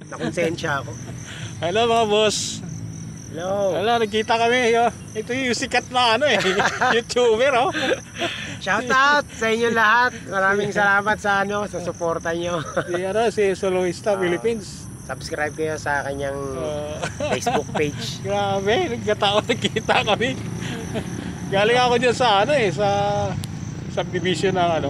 Nakonsensya ako. Hello mga boss. Hello. Hello, nagkita kami. Ito yung sikat na YouTuber Shout out sa inyo lahat. Maraming salamat sa sa suporta nyo. Si Soloista Philippines. Subscribe kayo sa kanyang Facebook page. Grabe, nagkataon nagkita kami. Galing ako dyan sa sa subdivision ng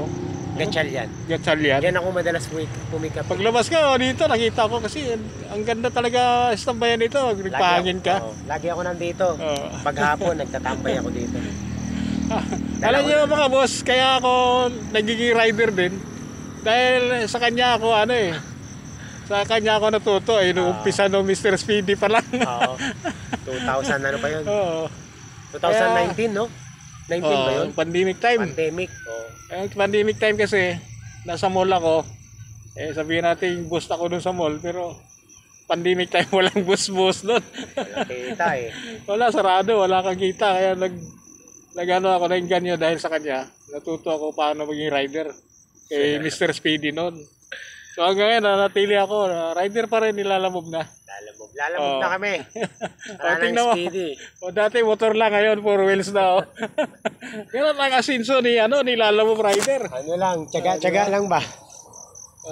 Gatchalian. Gatchalian. Yan ako madalas pumikap. Paglabas ko dito, nakita ko kasi ang ganda talaga istambayan dito. Nagpahangin ka. Lagi ako nandito. Paghapon, nagtatambay ako dito. Alam niyo mga boss, kaya ako nagiging rider din. Dahil sa kanya ako sa kanya ako natuto nung umpisa no Mr. Speedy pa lang. 2000 pa yun? 2019 no? 19 ba yun? Pandemic time. Pandemic. Pandemic time kasi nasa mall ako. Sabihin natin boost ako dun sa mall pero pandemic time walang boost doon. Wala kita Wala, sarado, wala kang kita kaya nagano ako nainganyo dahil sa kanya. Natuto ako paano maging rider kay Mr. Speedy noon. So hanggang ngayon nanatili ako, rider pa rin, nilalamove na. Lalamove na kami. Wala nang Speedy. Dati motor lang, ngayon 4 wheels na. Ganun lang asinso nilalamove rider. Tiyaga lang ba?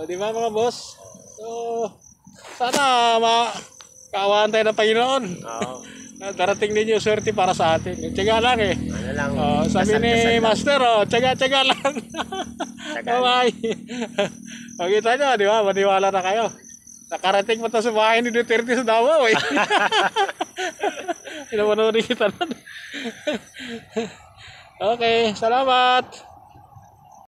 Di ba mga boss? So, sana kaawaan tayo ng Panginoon. Darating din yung swerte para sa atin. Tiyaga lang sabi ni Master, tiyaga lang. Bye. Kita nyo, di ba? Maniwala na kayo. Nakarating pa sa bahay ni Duterte sa Davao Pinapanood kita nun. Okay, salamat.